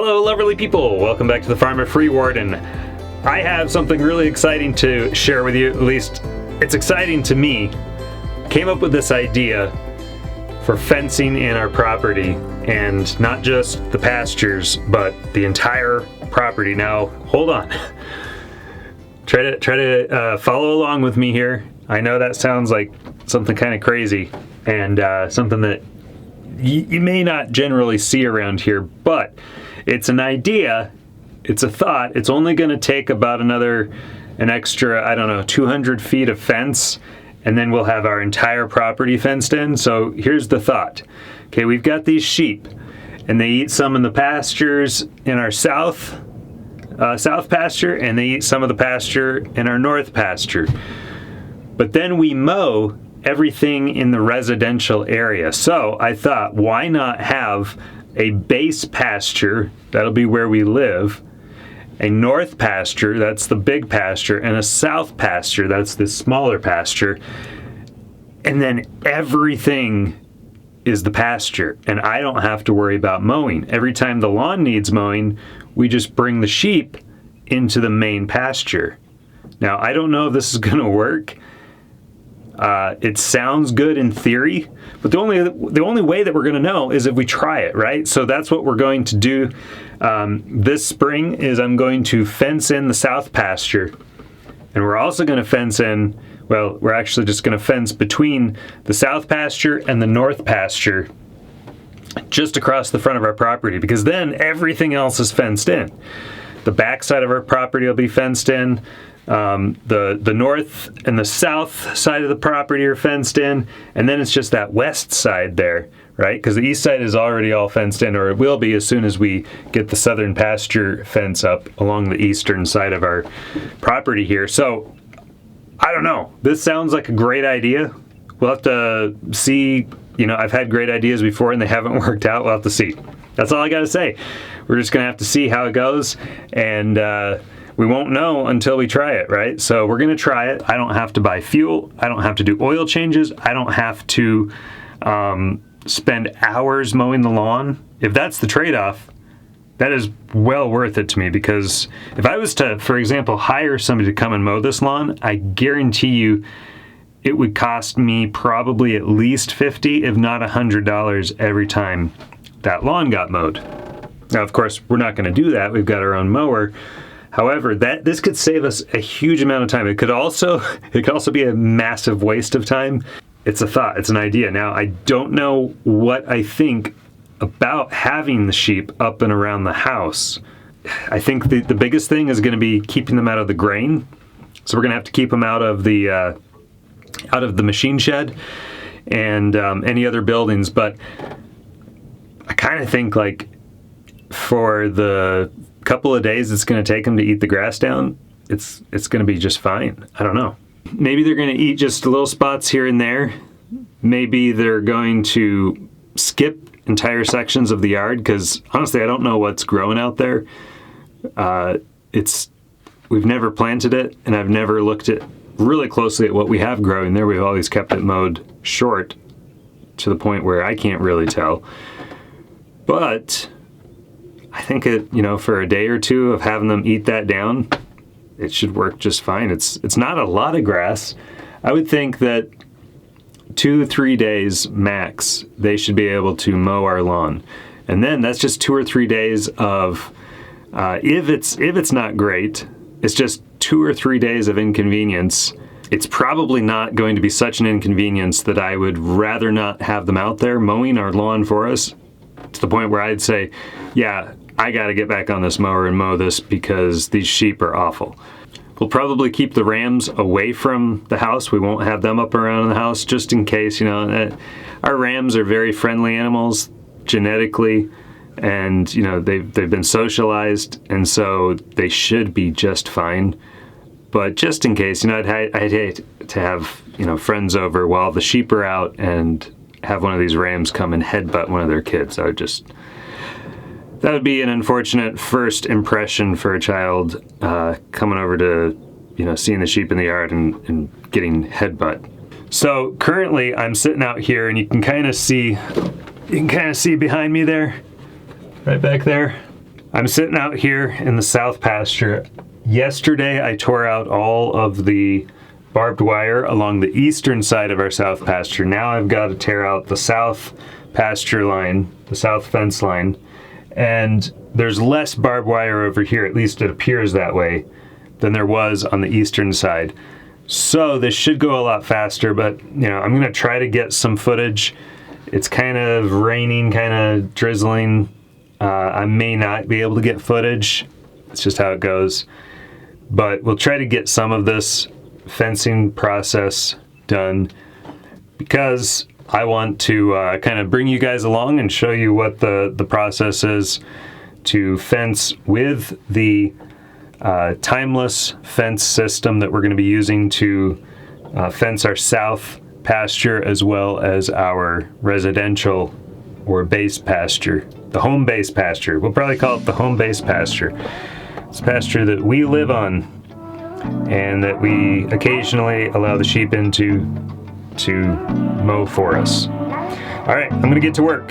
Hello lovely people, welcome back to the Farmer Free Warden. I have something really exciting to share with you, at least it's exciting to me. Came up with this idea for fencing in our property, and not just the pastures, but the entire property. Now, hold on. Try to follow along with me here. I know that sounds like something kind of crazy and something that you may not generally see around here, but it's an idea, it's a thought. It's only going to take about an extra, I don't know, 200 feet of fence, and then we'll have our entire property fenced in. So here's the thought. Okay, we've got these sheep, and they eat some in the pastures in our south pasture, and they eat some of the pasture in our north pasture. But then we mow everything in the residential area. So I thought, why not have a base pasture, that'll be where we live, a north pasture, that's the big pasture, and a south pasture, that's the smaller pasture, and then everything is the pasture, and I don't have to worry about mowing. Every time the lawn needs mowing, we just bring the sheep into the main pasture. Now, I don't know if this is going to work. It sounds good in theory, but the only way that we're going to know is if we try it, right? So that's what we're going to do this spring. Is I'm going to fence in the south pasture, and we're also going to fence in, well, we're actually just going to fence between the south pasture and the north pasture just across the front of our property, because then everything else is fenced in. The back side of our property will be fenced in. The north and the south side of the property are fenced in, and then it's just that west side there, right? Because the east side is already all fenced in, or it will be as soon as we get the southern pasture fence up along the eastern side of our property here. So, I don't know. This sounds like a great idea. We'll have to see. You know, I've had great ideas before and they haven't worked out. We'll have to see. That's all I got to say. We're just going to have to see how it goes, and we won't know until we try it, right? So we're going to try it. I don't have to buy fuel. I don't have to do oil changes. I don't have to spend hours mowing the lawn. If that's the trade-off, that is well worth it to me, because if I was to, for example, hire somebody to come and mow this lawn, I guarantee you it would cost me probably at least $50, if not $100 every time that lawn got mowed. Now, of course, we're not going to do that. We've got our own mower. However, this could save us a huge amount of time. It could also be a massive waste of time. It's a thought. It's an idea. Now, I don't know what I think about having the sheep up and around the house. I think the biggest thing is going to be keeping them out of the grain. So we're going to have to keep them out of the machine shed and any other buildings. But I kind of think, like, for the couple of days it's going to take them to eat the grass down, it's going to be just fine. I don't know. Maybe they're going to eat just little spots here and there. Maybe they're going to skip entire sections of the yard, because honestly I don't know what's growing out there. We've never planted it, and I've never looked at really closely at what we have growing there. We've always kept it mowed short to the point where I can't really tell. But I think for a day or two of having them eat that down, it should work just fine. It's not a lot of grass. I would think that 2-3 days max, they should be able to mow our lawn. And then that's just 2 or 3 days of, if it's not great, it's just 2 or 3 days of inconvenience. It's probably not going to be such an inconvenience that I would rather not have them out there mowing our lawn for us, to the point where I'd say, yeah, I got to get back on this mower and mow this because these sheep are awful. We'll probably keep the rams away from the house. We won't have them up around the house, just in case. Our rams are very friendly animals genetically, and they've been socialized, and so they should be just fine. But just in case, I'd hate to have friends over while the sheep are out and have one of these rams come and headbutt one of their kids. That would be an unfortunate first impression for a child coming over to, seeing the sheep in the yard and getting headbutt. So currently I'm sitting out here, and you can kind of see behind me there, right back there. I'm sitting out here in the south pasture. Yesterday I tore out all of the barbed wire along the eastern side of our south pasture. Now I've got to tear out the south pasture line, the south fence line, and there's less barbed wire over here, at least it appears that way, than there was on the eastern side. So this should go a lot faster, but I'm gonna try to get some footage. It's kind of raining, kind of drizzling. I may not be able to get footage. It's just how it goes. But we'll try to get some of this fencing process done because I want to kind of bring you guys along and show you what the process is to fence with the timeless fence system that we're going to be using to fence our south pasture as well as our residential or base pasture, the home base pasture. We'll probably call it the home base pasture. It's a pasture that we live on and that we occasionally allow the sheep into to mow for us. All right, I'm gonna get to work.